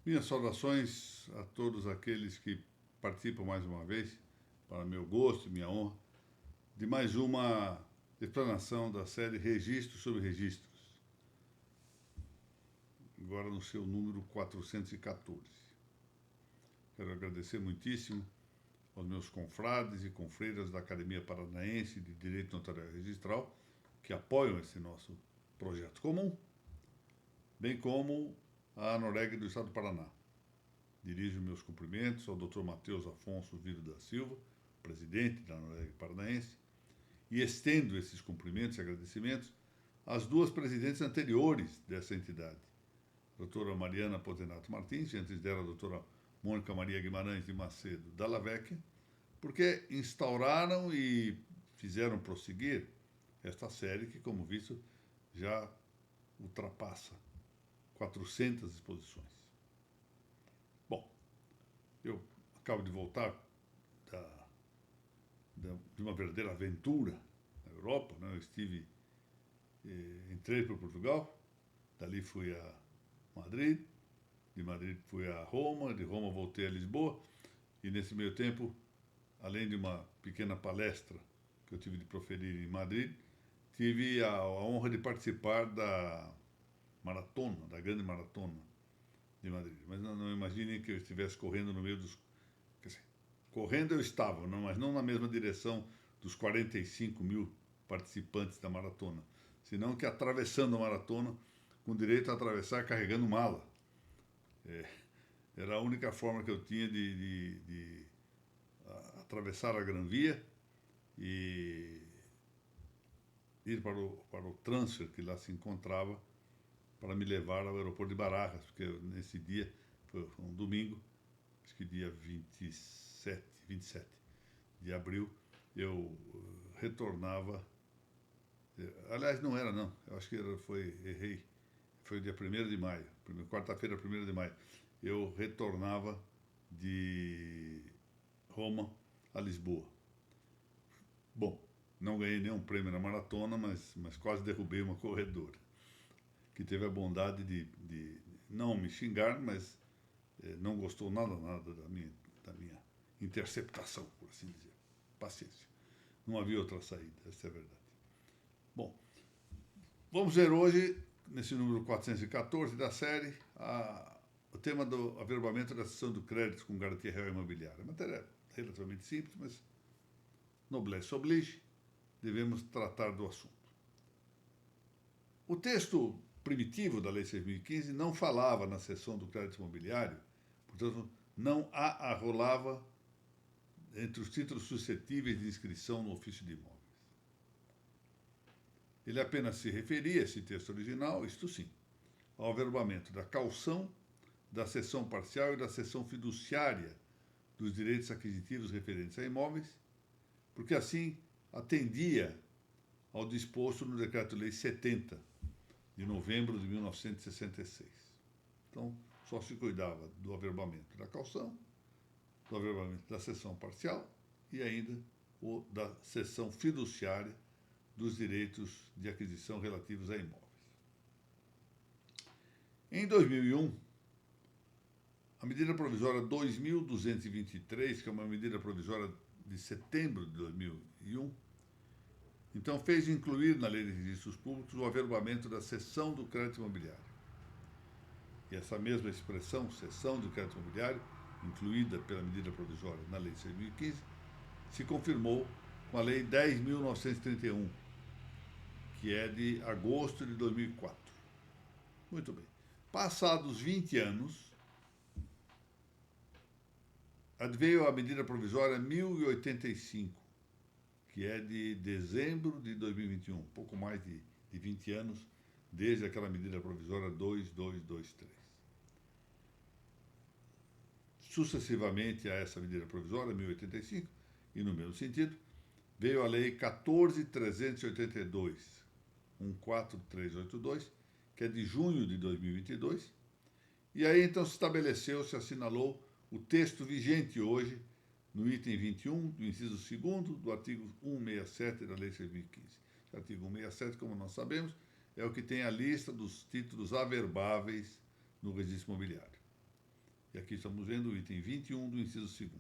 Minhas saudações a todos aqueles que participam mais uma vez, para meu gosto e minha honra, de mais uma explanação da série Registros sobre Registros, agora no seu número 414. Quero agradecer muitíssimo aos meus confrades e confreiras da Academia Paranaense de Direito Notarial e Registral, que apoiam esse nosso projeto comum, bem como a Noreg do Estado do Paraná. Dirijo meus cumprimentos ao Dr. Matheus Afonso Viro da Silva, presidente da Noreg Paranaense, e estendo esses cumprimentos e agradecimentos às duas presidentes anteriores dessa entidade, a doutora Mariana Pozenato Martins, e antes dela a doutora Mônica Maria Guimarães de Macedo Dalla Vecchia, porque instauraram e fizeram prosseguir esta série que, como visto, já ultrapassa 400 exposições. Bom, eu acabo de voltar de uma verdadeira aventura na Europa, né? Eu entrei para Portugal, dali fui a Madrid, de Madrid fui a Roma, de Roma voltei a Lisboa, e nesse meio tempo, além de uma pequena palestra que eu tive de proferir em Madrid, tive a honra de participar da maratona, da grande maratona de Madrid. Mas não imaginem que eu estivesse correndo no meio dos... Quer dizer, correndo eu estava, mas não na mesma direção dos 45 mil participantes da maratona, senão que atravessando a maratona, com direito a atravessar carregando mala. Era a única forma que eu tinha de atravessar a Gran Via e ir para o transfer que lá se encontrava para me levar ao aeroporto de Barajas, porque nesse dia, foi um domingo, acho que dia 27 de abril, eu retornava, aliás, não era não, eu acho que errei, foi dia 1º de maio, quarta-feira, 1º de maio, eu retornava de Roma a Lisboa. Bom, não ganhei nenhum prêmio na maratona, mas quase derrubei uma corredora, que teve a bondade de não me xingar, mas não gostou nada da minha interceptação, por assim dizer. Paciência. Não havia outra saída, essa é a verdade. Bom, vamos ver hoje, nesse número 414 da série, o tema do averbamento da cessão do crédito com garantia real imobiliária. A matéria é relativamente simples, mas noblesse oblige, devemos tratar do assunto. O texto primitivo da Lei 6.015 não falava na cessão do crédito imobiliário, portanto, não a arrolava entre os títulos suscetíveis de inscrição no ofício de imóveis. Ele apenas se referia, esse texto original, isto sim, ao averbamento da caução, da cessão parcial e da cessão fiduciária dos direitos aquisitivos referentes a imóveis, porque assim atendia ao disposto no Decreto-Lei 70, de novembro de 1966. Então, só se cuidava do averbamento da caução, do averbamento da cessão parcial e ainda o da cessão fiduciária dos direitos de aquisição relativos a imóveis. Em 2001, a medida provisória 2.223, que é uma medida provisória de setembro de 2001, então fez incluir na Lei de Registros Públicos o averbamento da cessão do crédito imobiliário. E essa mesma expressão, cessão do crédito imobiliário, incluída pela medida provisória na Lei 6.015, se confirmou com a Lei 10.931, que é de agosto de 2004. Muito bem. Passados 20 anos, veio a medida provisória 1085, que é de dezembro de 2021, pouco mais de 20 anos, desde aquela medida provisória 2223. Sucessivamente a essa medida provisória, 1085, e no mesmo sentido, veio a Lei 14.382, 14382, que é de junho de 2022, e aí então se estabeleceu, se assinalou o texto vigente hoje, no item 21, do inciso 2º, do artigo 167 da Lei 6.015. O artigo 167, como nós sabemos, é o que tem a lista dos títulos averbáveis no registro imobiliário. E aqui estamos vendo o item 21 do inciso 2º.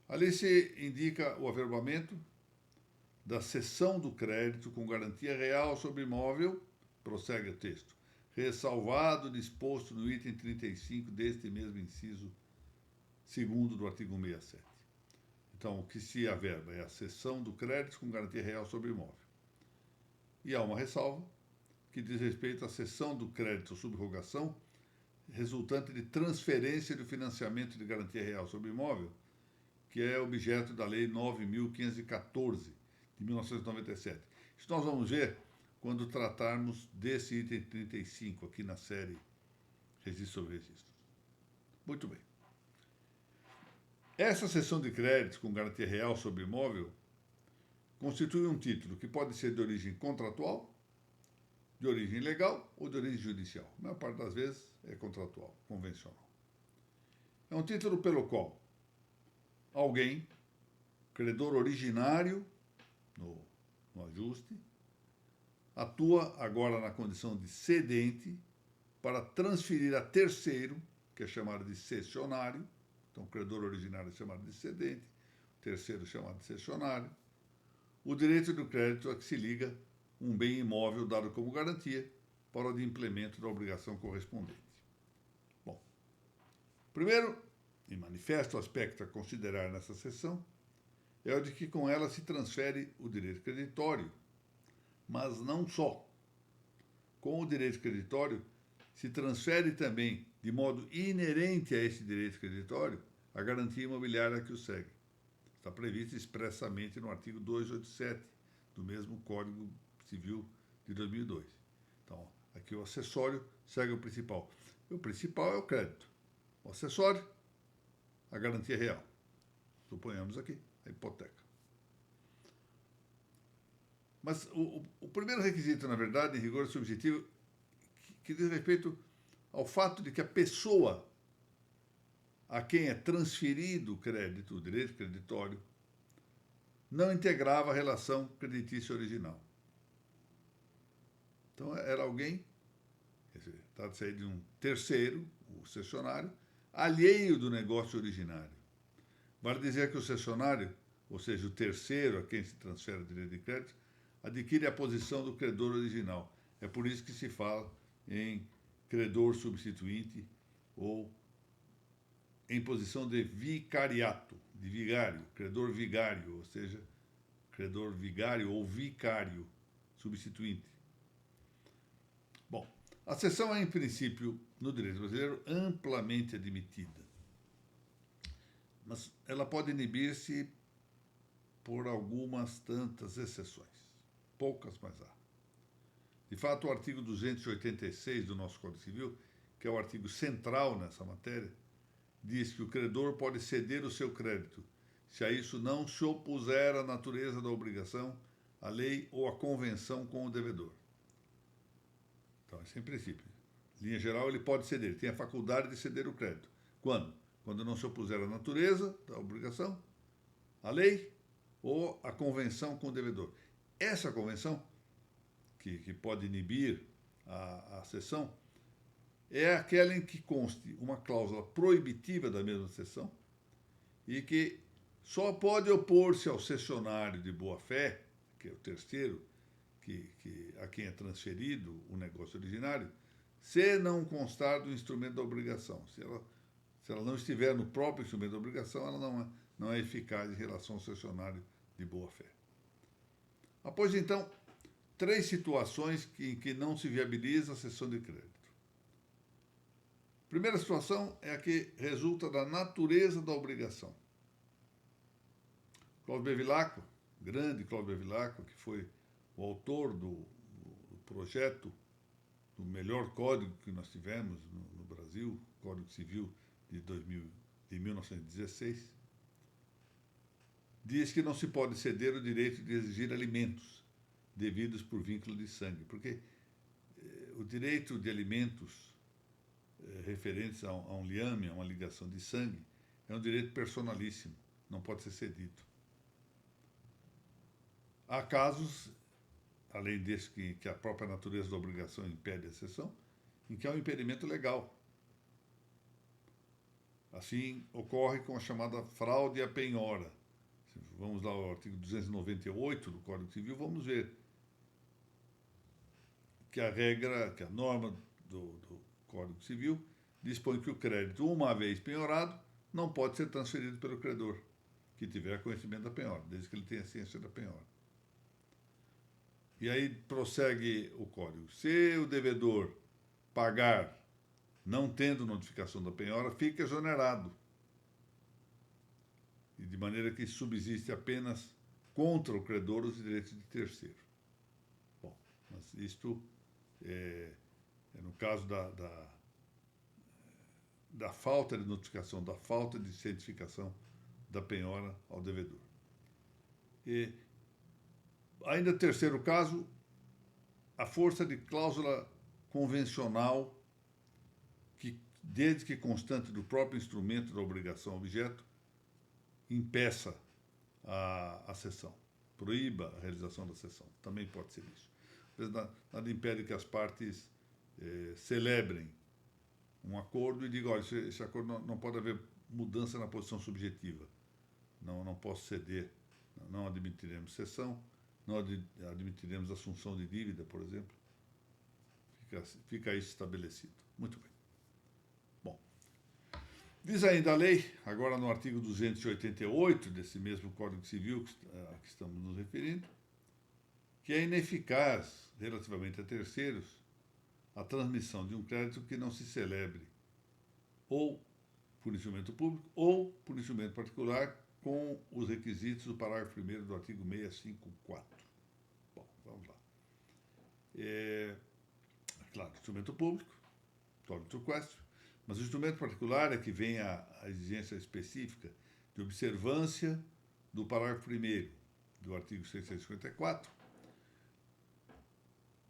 Ali se indica o averbamento da cessão do crédito com garantia real sobre imóvel, prossegue o texto, ressalvado o disposto no item 35 deste mesmo inciso 2º do artigo 67. Então, o que se averba é a cessão do crédito com garantia real sobre imóvel. E há uma ressalva que diz respeito à cessão do crédito ou subrogação resultante de transferência do financiamento de garantia real sobre imóvel, que é objeto da Lei 9.514, de 1997. Isso nós vamos ver quando tratarmos desse item 35, aqui na série Registro sobre Registros. Muito bem. Essa cessão de créditos com garantia real sobre imóvel constitui um título que pode ser de origem contratual, de origem legal ou de origem judicial. A maior parte das vezes é contratual, convencional. É um título pelo qual alguém, credor originário no ajuste, atua agora na condição de cedente para transferir a terceiro, que é chamado de cessionário. Então, o credor originário é chamado de cedente, o terceiro é chamado de cessionário, o direito do crédito a que se liga um bem imóvel dado como garantia para o adimplemento da obrigação correspondente. Bom, primeiro e manifesto aspecto a considerar nessa seção é o de que com ela se transfere o direito creditório, mas não só. Com o direito creditório se transfere também, de modo inerente a esse direito creditório, a garantia imobiliária que o segue. Está previsto expressamente no artigo 287 do mesmo Código Civil de 2002. Então, aqui o acessório segue o principal. O principal é o crédito. O acessório, a garantia real. Suponhamos aqui a hipoteca. Mas o primeiro requisito, na verdade, em rigor subjetivo, que diz respeito ao fato de que a pessoa a quem é transferido o crédito, o direito creditório, não integrava a relação creditícia original. Então, era alguém, trata-se de um terceiro, o cessionário, alheio do negócio originário. Vale dizer que o cessionário, ou seja, o terceiro a quem se transfere o direito de crédito, adquire a posição do credor original. É por isso que se fala em credor substituinte ou em posição de vicariato, de vigário, credor vigário, ou seja, credor vigário ou vicário substituinte. Bom, a cessão é, em princípio, no direito brasileiro, amplamente admitida. Mas ela pode inibir-se por algumas tantas exceções. Poucas, mas há. De fato, o artigo 286 do nosso Código Civil, que é o artigo central nessa matéria, diz que o credor pode ceder o seu crédito, se a isso não se opuser a natureza da obrigação, a lei ou a convenção com o devedor. Então, esse é em princípio. Em linha geral, ele pode ceder, ele tem a faculdade de ceder o crédito. Quando? Quando não se opuser à natureza da obrigação, a lei ou a convenção com o devedor. Essa convenção, que pode inibir a cessão, é aquela em que conste uma cláusula proibitiva da mesma cessão e que só pode opor-se ao cessionário de boa-fé, que é o terceiro, a quem é transferido o negócio originário, se não constar do instrumento da obrigação. Se ela não estiver no próprio instrumento da obrigação, ela não é eficaz em relação ao cessionário de boa-fé. Após, então, 3 situações em que não se viabiliza a cessão de crédito. A primeira situação é a que resulta da natureza da obrigação. Cláudio Bevilacqua, grande Cláudio Bevilacqua, que foi o autor do projeto do melhor código que nós tivemos no Brasil, Código Civil de 1916, diz que não se pode ceder o direito de exigir alimentos devidos por vínculo de sangue, porque o direito de alimentos referentes a um liame, a uma ligação de sangue, é um direito personalíssimo, não pode ser cedido. Há casos, além desse que a própria natureza da obrigação impede a cessão, em que há um impedimento legal. Assim ocorre com a chamada fraude à penhora. Vamos lá ao artigo 298 do Código Civil, vamos ver que a regra, que a norma do Código Civil dispõe que o crédito, uma vez penhorado, não pode ser transferido pelo credor que tiver conhecimento da penhora, desde que ele tenha ciência da penhora. E aí prossegue o código. Se o devedor pagar não tendo notificação da penhora, fica exonerado. E de maneira que subsiste apenas contra o credor os direitos de terceiro. Bom, mas isto é no caso da falta de notificação, da falta de cientificação da penhora ao devedor. E ainda terceiro caso, a força de cláusula convencional que, desde que constante do próprio instrumento da obrigação objeto, impeça a cessão, proíba a realização da cessão. Também pode ser isso. Nada impede que as partes celebrem um acordo e digam, olha, esse acordo não pode haver mudança na posição subjetiva. Não posso ceder, não admitiremos cessão, não admitiremos assunção de dívida, por exemplo. Fica isso estabelecido. Muito bem. Bom, diz ainda a lei, agora no artigo 288 desse mesmo Código Civil a que estamos nos referindo, que é ineficaz, relativamente a terceiros, a transmissão de um crédito que não se celebre ou por instrumento público ou por instrumento particular com os requisitos do parágrafo 1º do artigo 654. Bom, vamos lá. Claro, instrumento público, total question, mas o instrumento particular é que vem a exigência específica de observância do parágrafo 1º do artigo 654,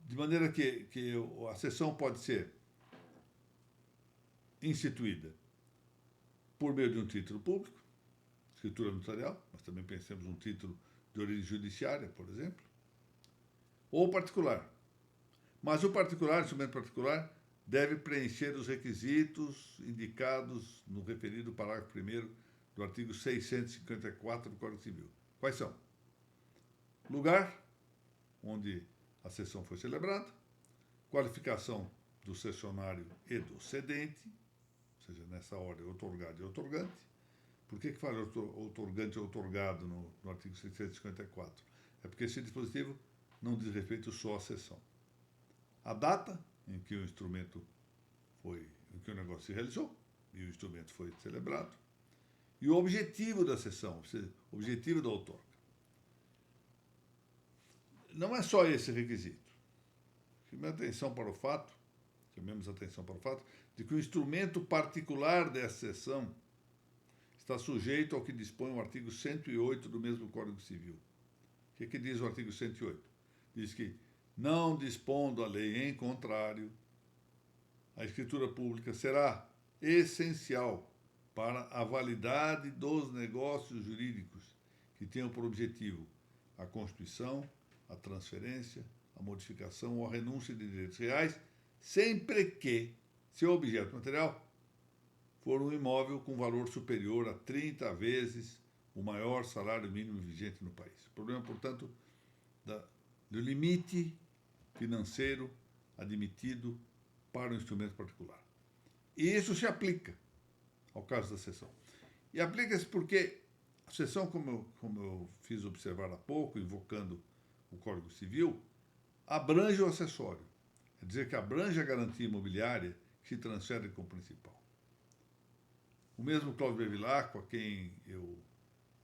de maneira que a cessão pode ser instituída por meio de um título público, escritura notarial, mas também pensemos um título de origem judiciária, por exemplo, ou particular. Mas o particular, o instrumento particular, deve preencher os requisitos indicados no referido parágrafo 1º do artigo 654 do Código Civil. Quais são? Lugar onde a sessão foi celebrada, qualificação do cessionário e do cedente, ou seja, nessa ordem, outorgado e outorgante. Por que fala outorgante e outorgado no artigo 654? É porque esse dispositivo não diz respeito só à sessão. A data em que o instrumento em que o negócio se realizou e o instrumento foi celebrado, e o objetivo da sessão, ou seja, o objetivo da outorga. Não é só esse requisito. Chamemos atenção para o fato de que o instrumento particular dessa sessão está sujeito ao que dispõe o artigo 108 do mesmo Código Civil. O que diz o artigo 108? Diz que, não dispondo a lei em contrário, a escritura pública será essencial para a validade dos negócios jurídicos que tenham por objetivo a constituição, a transferência, a modificação ou a renúncia de direitos reais, sempre que seu objeto material for um imóvel com valor superior a 30 vezes o maior salário mínimo vigente no país. O problema, portanto, do limite financeiro admitido para o instrumento particular. E isso se aplica ao caso da cessão. E aplica-se porque a cessão, como eu fiz observar há pouco, invocando o Código Civil, abrange o acessório. Quer dizer que abrange a garantia imobiliária que se transfere como principal. O mesmo Cláudio Bevilacqua, a quem eu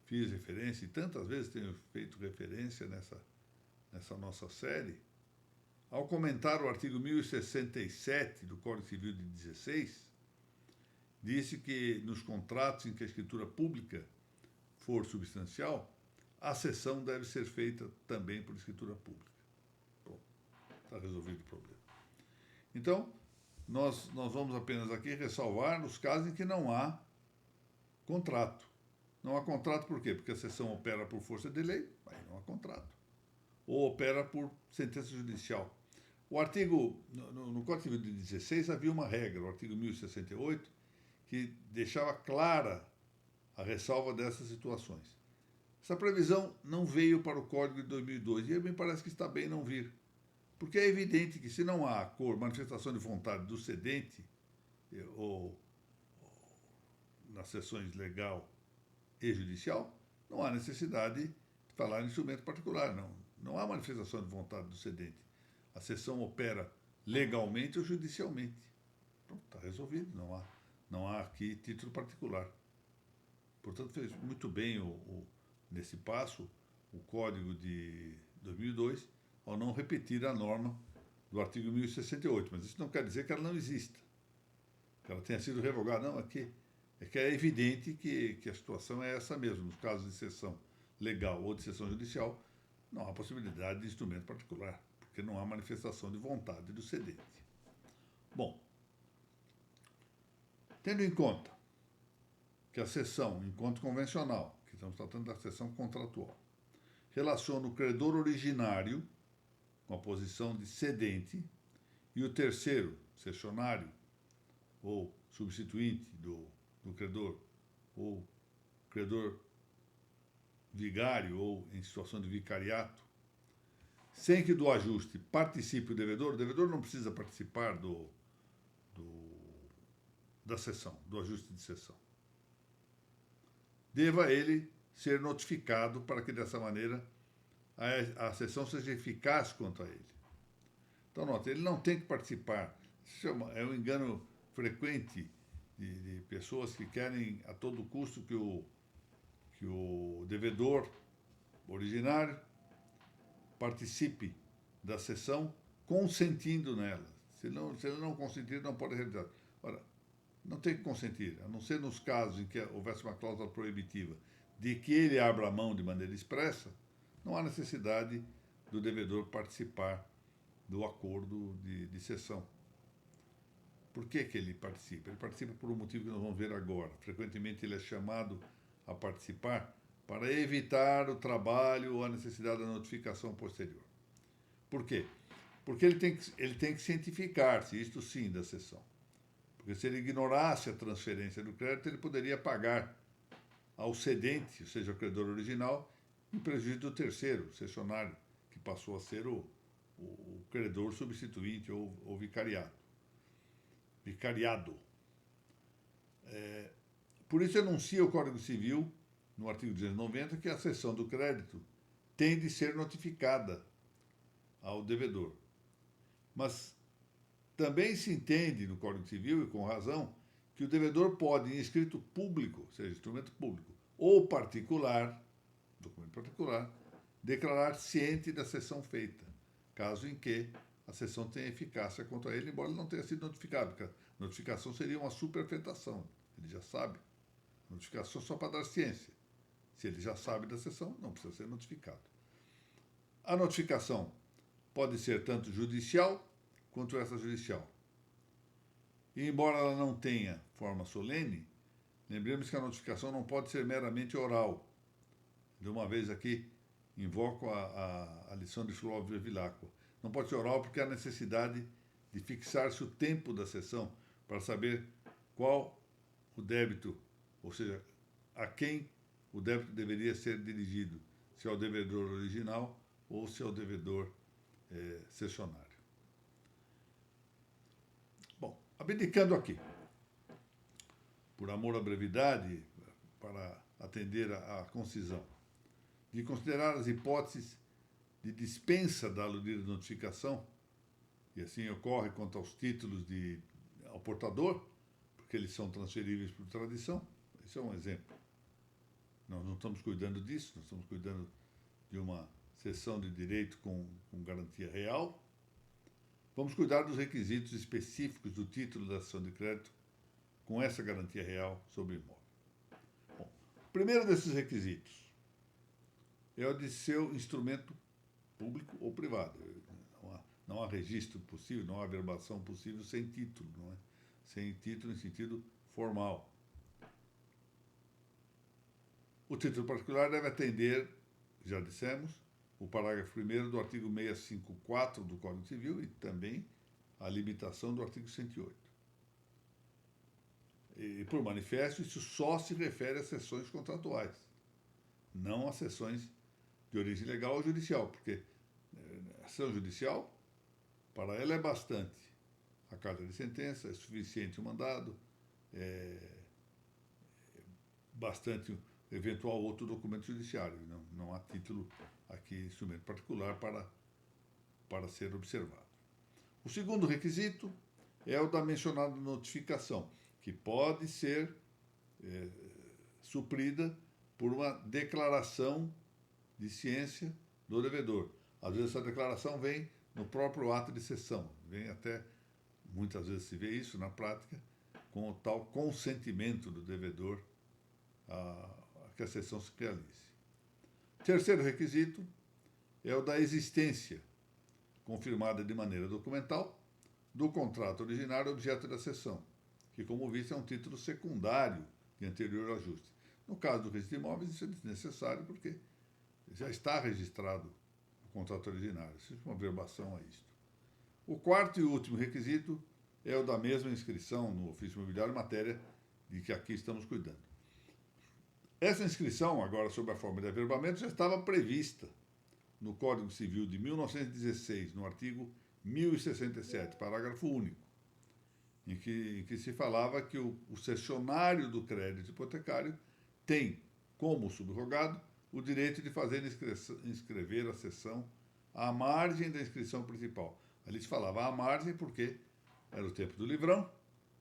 fiz referência, e tantas vezes tenho feito referência nessa nossa série, ao comentar o artigo 1067 do Código Civil de 16, disse que nos contratos em que a escritura pública for substancial, a cessão deve ser feita também por escritura pública. Bom, está resolvido o problema. Então, nós vamos apenas aqui ressalvar os casos em que não há contrato. Não há contrato por quê? Porque a cessão opera por força de lei, aí não há contrato. Ou opera por sentença judicial. O artigo, no Código Civil de 16 havia uma regra, o artigo 1068, que deixava clara a ressalva dessas situações. Essa previsão não veio para o Código de 2002 e me parece que está bem não vir. Porque é evidente que se não há acordo, manifestação de vontade do cedente, ou nas sessões legal e judicial, não há necessidade de falar em instrumento particular. Não há manifestação de vontade do cedente. A sessão opera legalmente ou judicialmente. Então, está resolvido, não há aqui título particular. Portanto, fez muito bem nesse passo o Código de 2002 ao não repetir a norma do artigo 1068. Mas isso não quer dizer que ela não exista, que ela tenha sido revogada. Não, é que é evidente que a situação é essa mesmo. Nos casos de sessão legal ou de sessão judicial, não há possibilidade de instrumento particular, porque não há manifestação de vontade do cedente. Bom, tendo em conta que a sessão, enquanto convencional, que estamos tratando da sessão contratual, relaciona o credor originário com a posição de cedente e o terceiro, cessionário ou substituinte do credor, ou credor vigário ou em situação de vicariato, sem que do ajuste participe o devedor não precisa participar da sessão, do ajuste de sessão. Deva ele ser notificado para que, dessa maneira, a sessão seja eficaz quanto a ele. Então, nota, ele não tem que participar. É um engano frequente de pessoas que querem, a todo custo, que o devedor originário participe da sessão consentindo nela. Se ele não consentir, não pode realizar. Ora, não tem que consentir, a não ser nos casos em que houvesse uma cláusula proibitiva de que ele abra mão de maneira expressa, não há necessidade do devedor participar do acordo de cessão. Por que ele participa? Ele participa por um motivo que nós vamos ver agora. Frequentemente ele é chamado a participar para evitar o trabalho ou a necessidade da notificação posterior. Por quê? Porque ele tem que cientificar-se, isto sim, da cessão. Porque se ele ignorasse a transferência do crédito, ele poderia pagar ao cedente, ou seja, ao credor original, em prejuízo do terceiro, o cessionário, que passou a ser o credor substituinte ou vicariado. Por isso enuncia o Código Civil, no artigo 290, que a cessão do crédito tem de ser notificada ao devedor. Mas também se entende no Código Civil, e com razão, que o devedor pode, em escrito público, ou seja, instrumento público, ou particular, documento particular, declarar ciente da cessão feita, caso em que a cessão tenha eficácia contra ele, embora ele não tenha sido notificado, porque a notificação seria uma superfetação. Ele já sabe. Notificação só para dar ciência. Se ele já sabe da cessão, não precisa ser notificado. A notificação pode ser tanto judicial quanto extrajudicial. E, embora ela não tenha forma solene, lembremos que a notificação não pode ser meramente oral. De uma vez aqui, invoco a lição de Flávio Bevilacqua. Não pode ser oral porque há necessidade de fixar-se o tempo da sessão para saber qual o débito, ou seja, a quem o débito deveria ser dirigido, se ao devedor original ou se ao devedor cessionário. Bom, abdicando aqui, por amor à brevidade, para atender à concisão, de considerar as hipóteses de dispensa da aludida notificação, e assim ocorre quanto aos títulos ao portador, porque eles são transferíveis por tradição. Isso é um exemplo. Nós não estamos cuidando disso, nós estamos cuidando de uma cessão de direito com garantia real. Vamos cuidar dos requisitos específicos do título da cessão de crédito com essa garantia real sobre o imóvel. Bom, o primeiro desses requisitos é o de seu instrumento público ou privado. Não há registro possível, não há averbação possível sem título, não é? Sem título em sentido formal. O título particular deve atender, já dissemos, o parágrafo 1º do artigo 654 do Código Civil e também a limitação do artigo 108. E por manifesto, isso só se refere às sessões contratuais, não às sessões de origem legal ou judicial, porque a ação judicial, para ela é bastante a carta de sentença, é suficiente o mandado, é bastante eventual outro documento judiciário, não há título aqui, instrumento particular para ser observado. O segundo requisito é o da mencionada notificação, que pode ser suprida por uma declaração de ciência do devedor. Às vezes essa declaração vem no próprio ato de cessão, vem até, muitas vezes se vê isso na prática, com o tal consentimento do devedor a que a cessão se realize. Terceiro requisito é o da existência, confirmada de maneira documental, do contrato originário objeto da cessão, que, como visto, é um título secundário de anterior ajuste. No caso do registro de imóveis, isso é desnecessário porque já está registrado o contrato originário. Isso é uma verbação a isto. O quarto e último requisito é o da mesma inscrição no ofício imobiliário, matéria de que aqui estamos cuidando. Essa inscrição, agora sob a forma de averbamento, já estava prevista no Código Civil de 1916, no artigo 1067, parágrafo único, em que se falava que o cessionário do crédito hipotecário tem, como subrogado, o direito de fazer inscrever a cessão à margem da inscrição principal. Ali se falava à margem porque era o tempo do livrão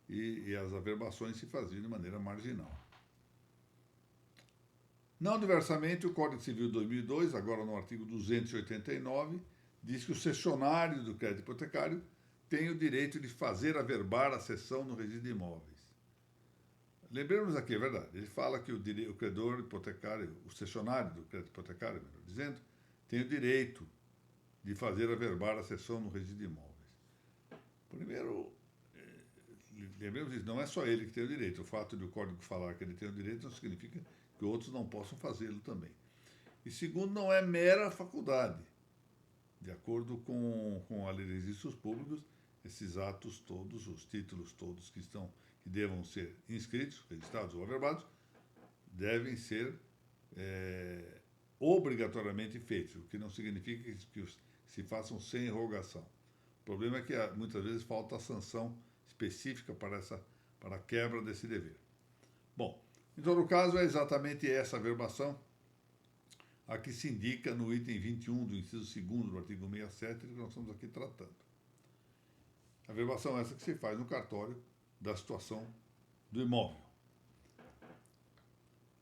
e as averbações se faziam de maneira marginal. Não diversamente, o Código Civil de 2002, agora no artigo 289, diz que o cessionário do crédito hipotecário tem o direito de fazer averbar a cessão no registro de imóveis. Lembremos aqui, é verdade, ele fala que o credor hipotecário, o cessionário do crédito hipotecário, melhor dizendo, tem o direito de fazer averbar a cessão no registro de imóveis. Primeiro, lembremos isso, não é só ele que tem o direito. O fato de o Código falar que ele tem o direito não significa que outros não possam fazê-lo também. E segundo, não é mera faculdade. De acordo com a lei de registros públicos, esses atos todos, os títulos todos que devam ser inscritos, registrados ou averbados, devem ser obrigatoriamente feitos, o que não significa que se façam sem rogação. O problema é que muitas vezes falta a sanção específica para a quebra desse dever. Bom, em todo caso, é exatamente essa averbação a que se indica no item 21 do inciso 2º do artigo 67, que nós estamos aqui tratando. A averbação é essa que se faz no cartório da situação do imóvel.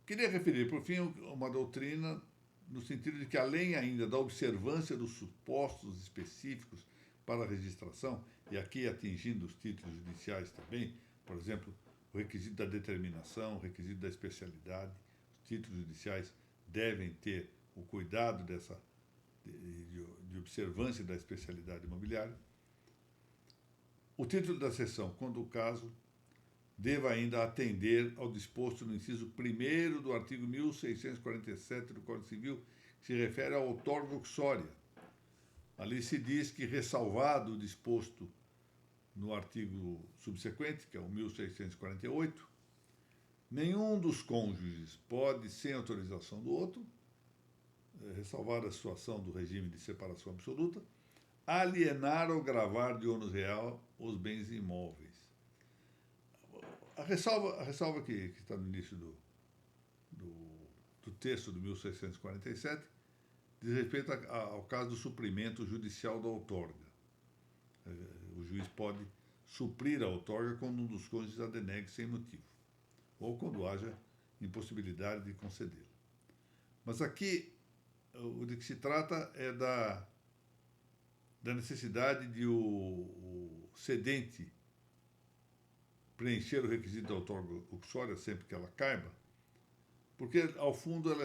Queria referir, por fim, uma doutrina no sentido de que, além ainda da observância dos supostos específicos para a registração, e aqui atingindo os títulos judiciais também, por exemplo, o requisito da determinação, o requisito da especialidade, os títulos judiciais devem ter o cuidado de observância da especialidade imobiliária. O título da cessão, quando o caso, deva ainda atender ao disposto no inciso 1º do artigo 1647 do Código Civil, que se refere ao outorga uxória. Ali se diz que, ressalvado o disposto no artigo subsequente, que é o 1648, nenhum dos cônjuges pode, sem autorização do outro, ressalvada a situação do regime de separação absoluta, alienar ou gravar de ônus real os bens imóveis. A ressalva que está no início do texto do 1647 diz respeito ao caso do suprimento judicial da outorga. O juiz pode suprir a outorga quando um dos cônjuges a denegue sem motivo, ou quando haja impossibilidade de concedê-la. Mas aqui, o de que se trata é da necessidade de o cedente preencher o requisito da outorga uxória sempre que ela caiba, porque, ao fundo, ele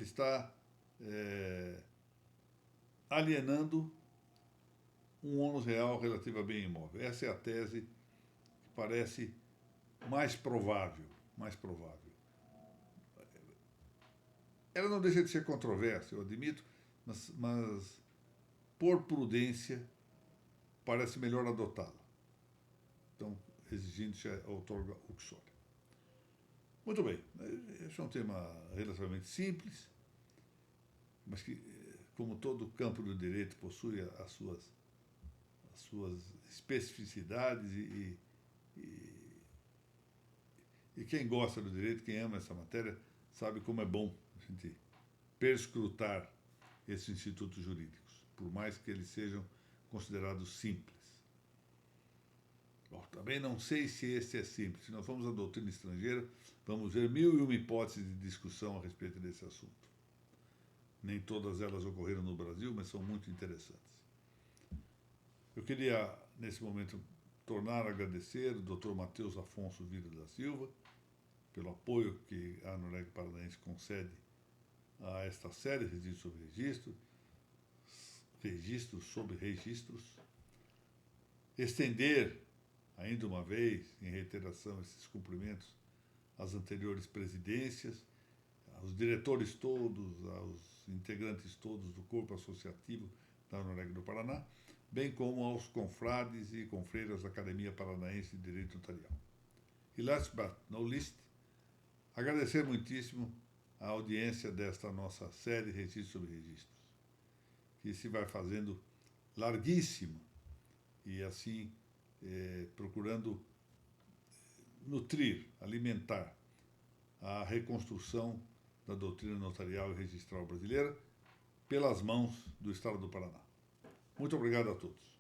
está alienando um ônus real relativo a bem imóvel. Essa é a tese que parece mais provável. Ela não deixa de ser controversa, eu admito, mas por prudência, parece melhor adotá-la. Então, exigindo-se a outorga uxória. Muito bem. Esse é um tema relativamente simples, mas que, como todo campo do direito, possui as suas especificidades e quem gosta do direito, quem ama essa matéria, sabe como é bom a gente perscrutar esses institutos jurídicos, por mais que eles sejam considerados simples. Bom, também não sei se esse é simples. Se nós formos à doutrina estrangeira, vamos ver 1001 hipóteses de discussão a respeito desse assunto. Nem todas elas ocorreram no Brasil, mas são muito interessantes. Eu queria, nesse momento, tornar a agradecer o Dr. Matheus Afonso Vieira da Silva pelo apoio que a Noreg Paranaense concede a esta série, Registro sobre Registro, Registros sobre Registros, estender, ainda uma vez, em reiteração, esses cumprimentos às anteriores presidências, aos diretores todos, aos integrantes todos do corpo associativo da Noreg do Paraná, bem como aos confrades e confreiras da Academia Paranaense de Direito Notarial. E last but not least, agradecer muitíssimo a audiência desta nossa série Registro sobre Registros, que se vai fazendo larguíssima e assim procurando nutrir, alimentar a reconstrução da doutrina notarial e registral brasileira pelas mãos do Estado do Paraná. Muito obrigado a todos.